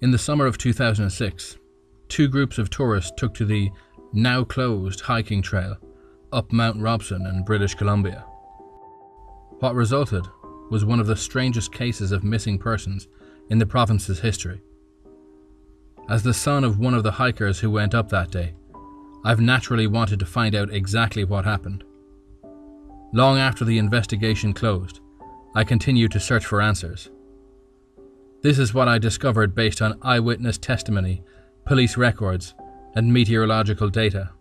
In the summer of 2006, two groups of tourists took to the now closed hiking trail up Mount Robson in British Columbia. What resulted was one of the strangest cases of missing persons in the province's history. As the son of one of the hikers who went up that day, I've naturally wanted to find out exactly what happened. Long after the investigation closed, I continued to search for answers. This is what I discovered based on eyewitness testimony, police records, and meteorological data.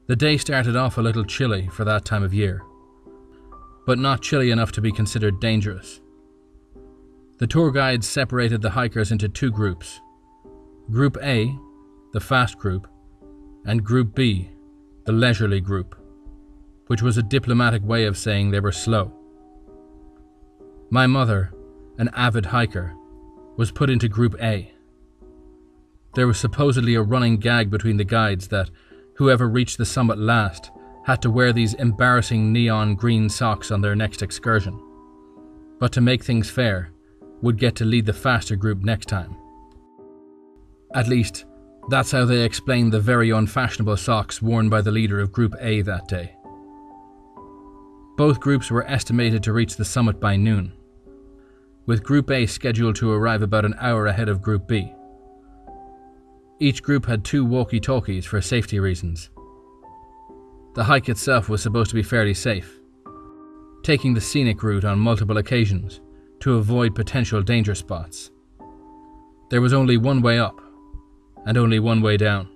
The day started off a little chilly for that time of year, but not chilly enough to be considered dangerous. The tour guides separated the hikers into two groups. Group A, the fast group, and Group B, the leisurely group, which was a diplomatic way of saying they were slow. My mother, an avid hiker, was put into Group A. There was supposedly a running gag between the guides that whoever reached the summit last had to wear these embarrassing neon green socks on their next excursion, but to make things fair, would get to lead the faster group next time. At least, that's how they explained the very unfashionable socks worn by the leader of Group A that day. Both groups were estimated to reach the summit by noon, with Group A scheduled to arrive about an hour ahead of Group B. Each group had 2 walkie-talkies for safety reasons. The hike itself was supposed to be fairly safe, taking the scenic route on multiple occasions to avoid potential danger spots. There was only one way up, and only one way down.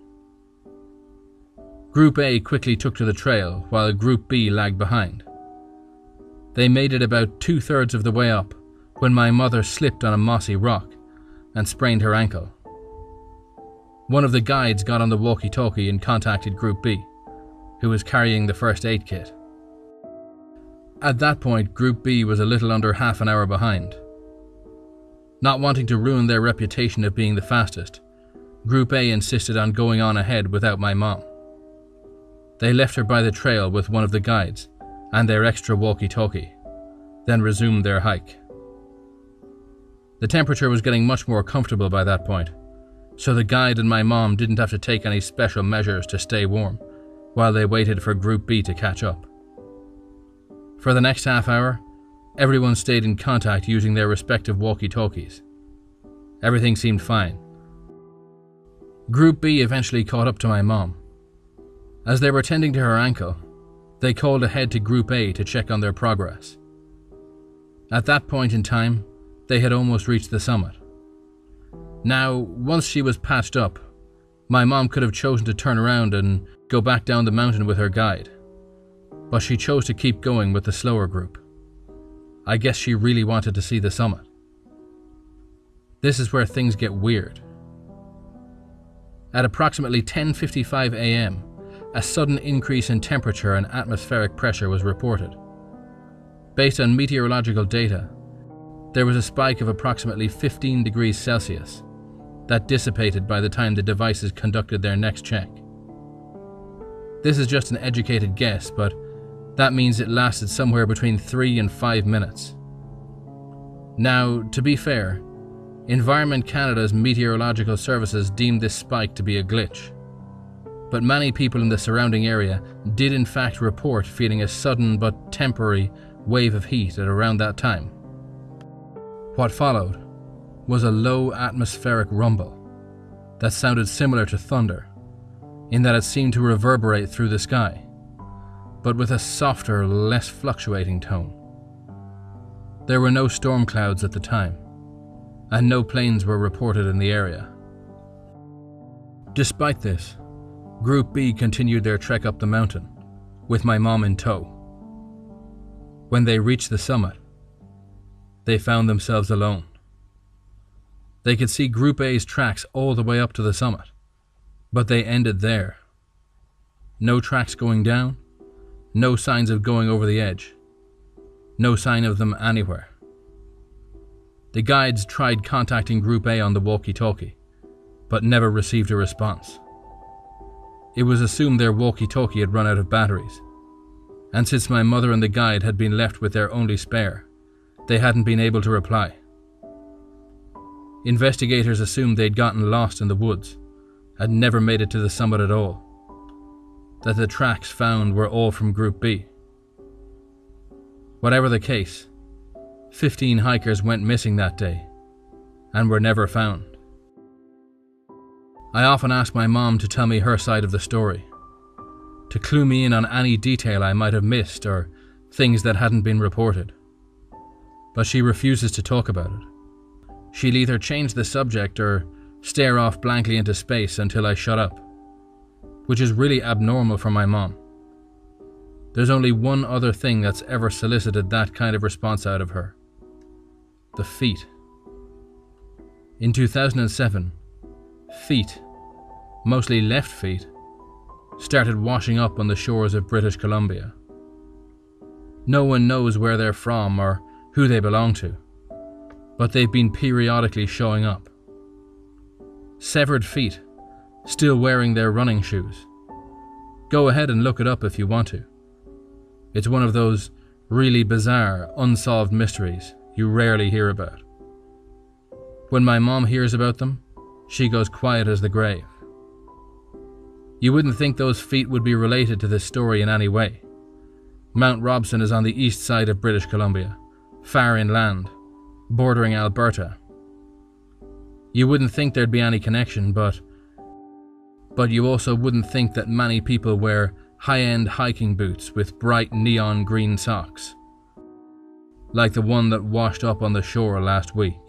Group A quickly took to the trail while Group B lagged behind. They made it about 2/3 of the way up when my mother slipped on a mossy rock and sprained her ankle. One of the guides got on the walkie-talkie and contacted Group B, who was carrying the first aid kit. At that point, Group B was a little under half an hour behind. Not wanting to ruin their reputation of being the fastest, Group A insisted on going on ahead without my mom. They left her by the trail with one of the guides and their extra walkie-talkie, then resumed their hike. The temperature was getting much more comfortable by that point, so the guide and my mom didn't have to take any special measures to stay warm while they waited for Group B to catch up. For the next half hour, everyone stayed in contact using their respective walkie-talkies. Everything seemed fine. Group B eventually caught up to my mom. As they were tending to her ankle, they called ahead to Group A to check on their progress. At that point in time, they had almost reached the summit. Now, once she was patched up, my mom could have chosen to turn around and go back down the mountain with her guide, but she chose to keep going with the slower group. I guess she really wanted to see the summit. This is where things get weird. At approximately 10:55 a.m., a sudden increase in temperature and atmospheric pressure was reported. Based on meteorological data, there was a spike of approximately 15 degrees Celsius that dissipated by the time the devices conducted their next check. This is just an educated guess, but that means it lasted somewhere between 3 and 5 minutes. Now, to be fair, Environment Canada's meteorological services deemed this spike to be a glitch, but many people in the surrounding area did in fact report feeling a sudden but temporary wave of heat at around that time. What followed was a low atmospheric rumble that sounded similar to thunder, in that it seemed to reverberate through the sky, but with a softer, less fluctuating tone. There were no storm clouds at the time, and no planes were reported in the area. Despite this, Group B continued their trek up the mountain, with my mom in tow. When they reached the summit, they found themselves alone. They could see Group A's tracks all the way up to the summit, but they ended there. No tracks going down, no signs of going over the edge, no sign of them anywhere. The guides tried contacting Group A on the walkie-talkie, but never received a response. It was assumed their walkie-talkie had run out of batteries, and since my mother and the guide had been left with their only spare, they hadn't been able to reply. Investigators assumed they'd gotten lost in the woods, had never made it to the summit at all, that the tracks found were all from Group B. Whatever the case, 15 hikers went missing that day and were never found. I often ask my mom to tell me her side of the story, to clue me in on any detail I might have missed or things that hadn't been reported. But she refuses to talk about it. She'll either change the subject or stare off blankly into space until I shut up, which is really abnormal for my mom. There's only one other thing that's ever solicited that kind of response out of her: the feet. In 2007, feet, mostly left feet, started washing up on the shores of British Columbia. No one knows where they're from or who they belong to, but they've been periodically showing up. Severed feet, still wearing their running shoes. Go ahead and look it up if you want to. It's one of those really bizarre, unsolved mysteries you rarely hear about. When my mom hears about them, she goes quiet as the grave. You wouldn't think those feet would be related to this story in any way. Mount Robson is on the east side of British Columbia, far inland, bordering Alberta. You wouldn't think there'd be any connection, but you also wouldn't think that many people wear high-end hiking boots with bright neon green socks, like the one that washed up on the shore last week.